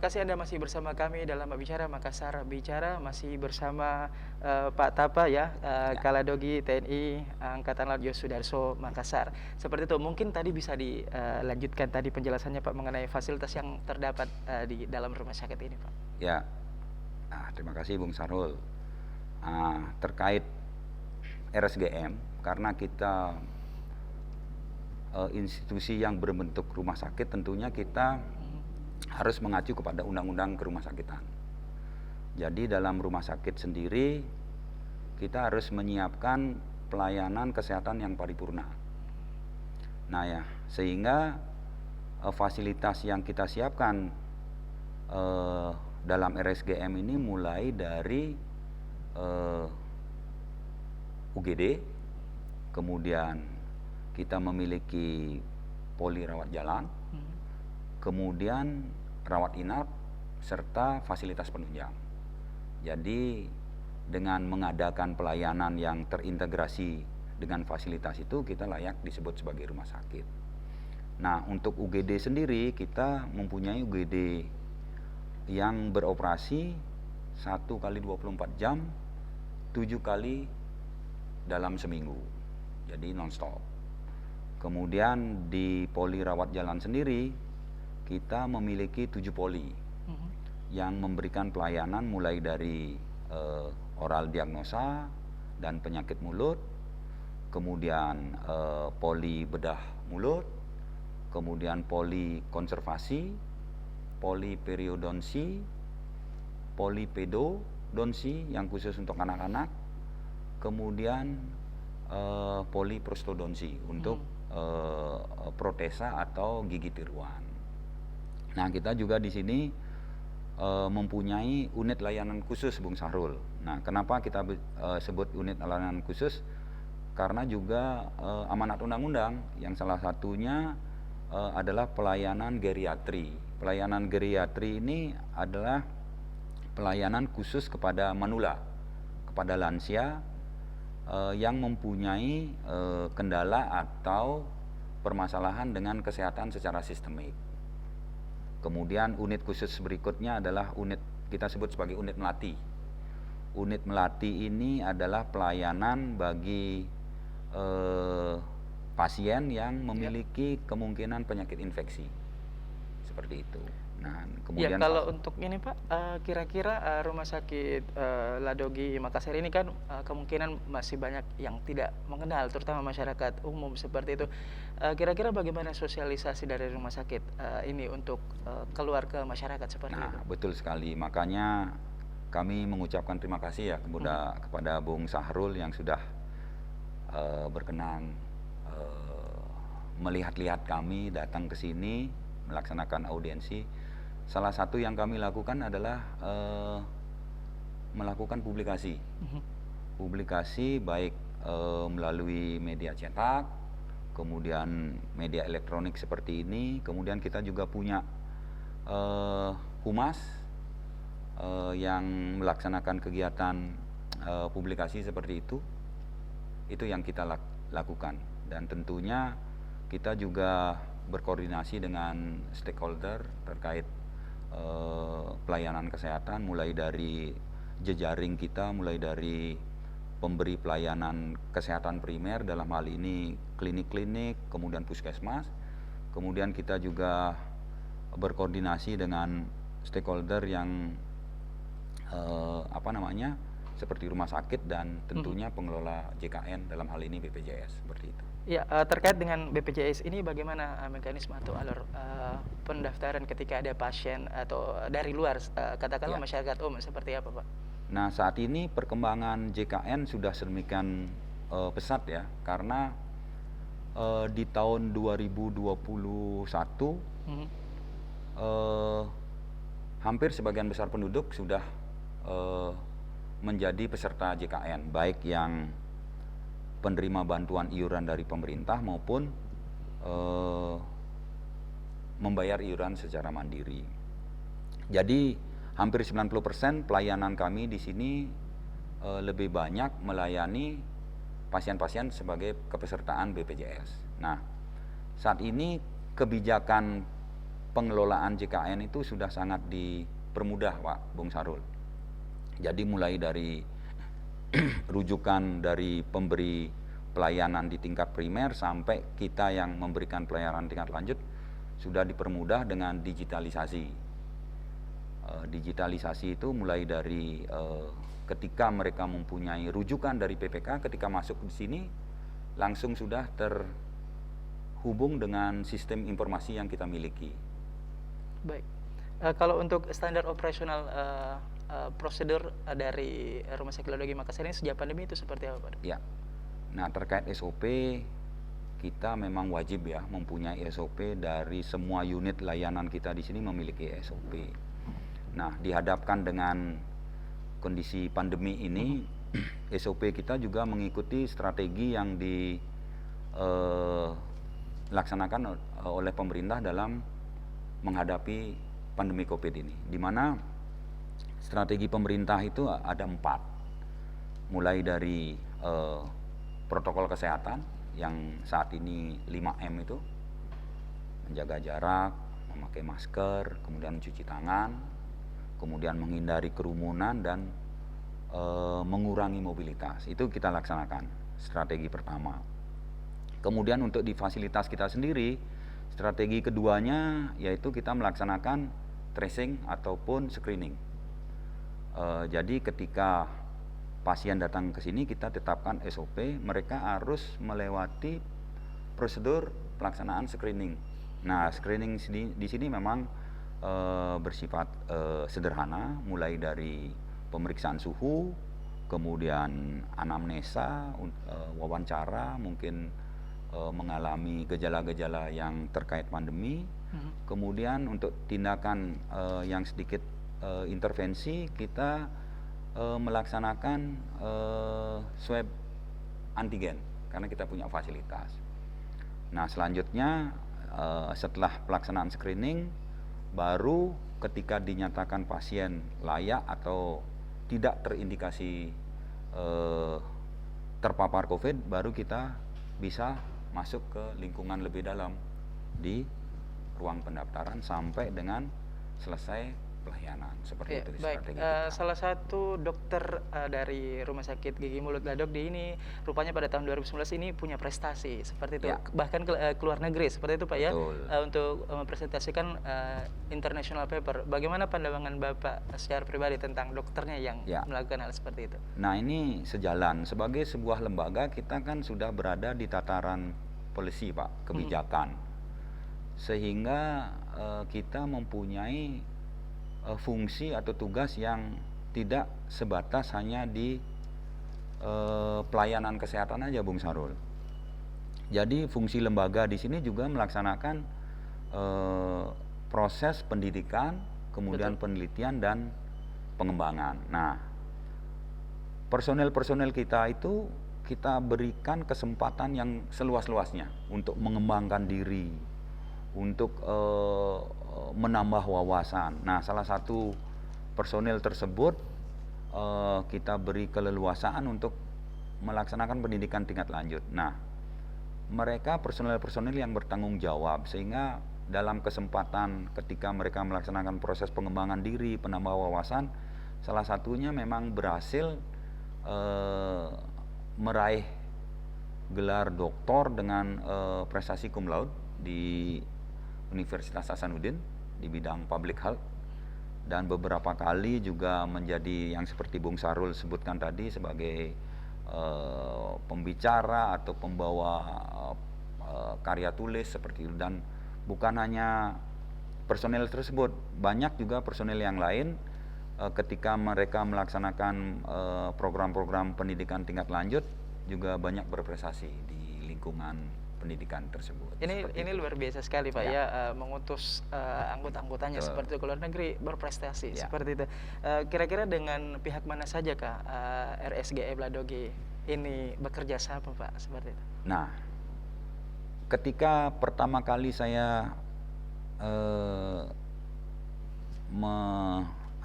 Terima kasih Anda masih bersama kami dalam Bicara Makassar Bicara, masih bersama Pak Tapa ya, Ya, Kaladogi TNI Angkatan Laut Yosudarso Makassar. Seperti itu, mungkin tadi bisa dilanjutkan tadi penjelasannya Pak mengenai fasilitas yang terdapat di dalam rumah sakit ini Pak. ya. Terima kasih Bung Sarul. Terkait RSGM, karena kita institusi yang berbentuk rumah sakit, tentunya kita harus mengacu kepada undang-undang kerumahsakitan. Jadi dalam rumah sakit sendiri, kita harus menyiapkan pelayanan kesehatan yang paripurna. Nah ya, sehingga fasilitas yang kita siapkan dalam RSGM ini mulai dari UGD, kemudian kita memiliki poli rawat jalan, kemudian rawat inap, serta fasilitas penunjang. Jadi dengan mengadakan pelayanan yang terintegrasi dengan fasilitas itu, kita layak disebut sebagai rumah sakit. Nah, untuk UGD sendiri, kita mempunyai UGD yang beroperasi 1 kali 24 jam, 7 kali dalam seminggu. Jadi non-stop. Kemudian di poli rawat jalan sendiri, kita memiliki 7 poli yang memberikan pelayanan mulai dari oral diagnosa dan penyakit mulut, kemudian poli bedah mulut, kemudian poli konservasi, poli periodonsi, poli pedodonsi yang khusus untuk anak-anak, kemudian poli prostodonsi untuk protesa atau gigi tiruan. Nah, kita juga di sini mempunyai unit layanan khusus, Bung Sahrul. Nah, kenapa kita sebut unit layanan khusus? Karena juga amanat undang-undang yang salah satunya adalah pelayanan geriatri. Pelayanan geriatri ini adalah pelayanan khusus kepada manula, kepada lansia yang mempunyai kendala atau permasalahan dengan kesehatan secara sistemik. Kemudian unit khusus berikutnya adalah unit kita sebut sebagai unit melati. Unit melati ini adalah pelayanan bagi pasien yang memiliki kemungkinan penyakit infeksi. Seperti itu. Nah, Ya, kemudian kalau untuk ini Pak, kira-kira rumah sakit Ladogi Makassar ini kan kemungkinan masih banyak yang tidak mengenal, terutama masyarakat umum seperti itu. Kira-kira bagaimana sosialisasi dari rumah sakit ini untuk keluar ke masyarakat seperti itu? Nah, betul sekali. Makanya kami mengucapkan terima kasih ya kepada Bung Sahrul yang sudah berkenan melihat-lihat kami datang ke sini melaksanakan audiensi. Salah satu yang kami lakukan adalah melakukan publikasi. Publikasi baik melalui media cetak, kemudian media elektronik seperti ini, kemudian kita juga punya humas yang melaksanakan kegiatan publikasi seperti itu yang kita lakukan. Dan tentunya kita juga berkoordinasi dengan stakeholder terkait pelayanan kesehatan, mulai dari jejaring kita, mulai dari pemberi pelayanan kesehatan primer, dalam hal ini klinik-klinik, kemudian puskesmas. Kemudian kita juga berkoordinasi dengan stakeholder yang seperti rumah sakit dan tentunya pengelola JKN, dalam hal ini BPJS, seperti itu. Ya, terkait dengan BPJS ini bagaimana mekanisme atau alur pendaftaran ketika ada pasien atau dari luar, katakanlah Ya. masyarakat umum, seperti apa Pak? Nah, saat ini perkembangan JKN sudah sedemikian pesat ya, karena di tahun 2021 hampir sebagian besar penduduk sudah menjadi peserta JKN, baik yang penerima bantuan iuran dari pemerintah maupun membayar iuran secara mandiri. Jadi hampir 90% pelayanan kami di sini lebih banyak melayani pasien-pasien sebagai kepesertaan BPJS. Nah, saat ini kebijakan pengelolaan JKN itu sudah sangat dipermudah, Pak Bung Sarul. Jadi mulai dari rujukan dari pemberi pelayanan di tingkat primer sampai kita yang memberikan pelayanan tingkat lanjut sudah dipermudah dengan digitalisasi. Digitalisasi itu mulai dari ketika mereka mempunyai rujukan dari PPK, ketika masuk di sini langsung sudah terhubung dengan sistem informasi yang kita miliki. Baik. Kalau untuk standar operasional prosedur dari Rumah Sakit Ladogi Makassar ini sejak pandemi itu seperti apa, Pak? Ya. Nah, terkait SOP, kita memang wajib ya mempunyai SOP. Dari semua unit layanan kita di sini memiliki SOP. Nah, dihadapkan dengan kondisi pandemi ini, SOP kita juga mengikuti strategi yang dilaksanakan oleh pemerintah dalam menghadapi pandemi COVID ini, di mana strategi pemerintah itu ada 4, mulai dari protokol kesehatan yang saat ini 5M itu, menjaga jarak, memakai masker, kemudian mencuci tangan, kemudian menghindari kerumunan dan mengurangi mobilitas. Itu kita laksanakan, strategi pertama. Kemudian untuk di fasilitas kita sendiri, strategi keduanya yaitu kita melaksanakan tracing ataupun screening. Jadi ketika pasien datang ke sini kita tetapkan SOP, mereka harus melewati prosedur pelaksanaan screening. Nah, screening di sini memang bersifat sederhana, mulai dari pemeriksaan suhu, kemudian anamnesa, wawancara, mungkin mengalami gejala-gejala yang terkait pandemi. Kemudian untuk tindakan yang sedikit intervensi, kita melaksanakan swab antigen karena kita punya fasilitas. Nah, selanjutnya setelah pelaksanaan screening, baru ketika dinyatakan pasien layak atau tidak terindikasi terpapar COVID, baru kita bisa masuk ke lingkungan lebih dalam di ruang pendaftaran sampai dengan selesai pelayanan. Seperti Ya, itu baik. strategi kita. Salah satu dokter dari Rumah Sakit Gigi Mulut Ladogdi ini rupanya pada tahun 2019 ini punya prestasi seperti itu, Ya. bahkan ke luar negeri seperti itu, Pak, ya, Betul. untuk mempresentasikan international paper. Bagaimana pandangan Bapak secara pribadi tentang dokternya yang Ya. melakukan hal seperti itu? Nah, ini sejalan. Sebagai sebuah lembaga, kita kan sudah berada di tataran polisi, Pak, kebijakan. Sehingga kita mempunyai fungsi atau tugas yang tidak sebatas hanya di pelayanan kesehatan aja, Bung Sarul. Jadi fungsi lembaga di sini juga melaksanakan proses pendidikan, kemudian penelitian dan pengembangan. Nah, personel-personel kita itu kita berikan kesempatan yang seluas-luasnya untuk mengembangkan diri, untuk menambah wawasan. Nah, salah satu personel tersebut kita beri keleluasaan untuk melaksanakan pendidikan tingkat lanjut. Nah, mereka personel-personel yang bertanggung jawab, sehingga dalam kesempatan ketika mereka melaksanakan proses pengembangan diri, penambah wawasan, salah satunya memang berhasil meraih gelar doktor dengan prestasi cum laude di Universitas Hasanuddin di bidang public health, dan beberapa kali juga menjadi yang seperti Bung Sarul sebutkan tadi sebagai pembicara atau pembawa karya tulis seperti itu. Dan bukan hanya personel tersebut, banyak juga personel yang lain ketika mereka melaksanakan program-program pendidikan tingkat lanjut juga banyak berprestasi di lingkungan pendidikan tersebut. Ini luar biasa sekali, Pak, ya, mengutus anggota-anggotanya Betul. seperti itu ke luar negeri berprestasi Ya. seperti itu. Kira-kira dengan pihak mana saja, Kak, RSGE Ladogi ini bekerja sama, Pak, seperti itu? Nah, ketika pertama kali saya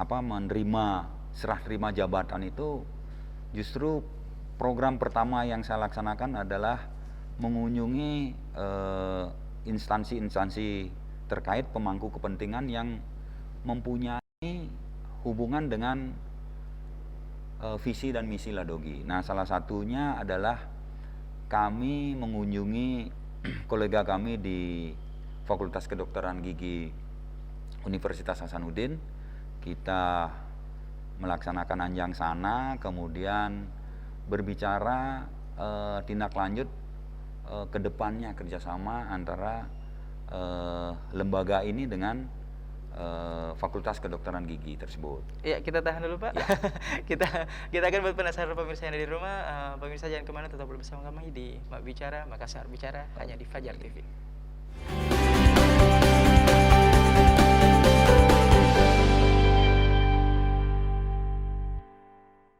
menerima serah terima jabatan itu, justru program pertama yang saya laksanakan adalah mengunjungi instansi-instansi terkait pemangku kepentingan yang mempunyai hubungan dengan visi dan misi Ladogi. Nah, salah satunya adalah kami mengunjungi kolega kami di Fakultas Kedokteran Gigi Universitas Hasanuddin. Kita melaksanakan anjang sana, kemudian berbicara tindak lanjut ke depannya kerjasama antara lembaga ini dengan Fakultas Kedokteran Gigi tersebut. Ya, kita tahan dulu Pak. Ya. kita akan buat penasaran pemirsa yang ada di rumah. Pemirsa jangan kemana, tetap bersama kami di Mak Bicara, Makassar Bicara, hanya di Fajar TV.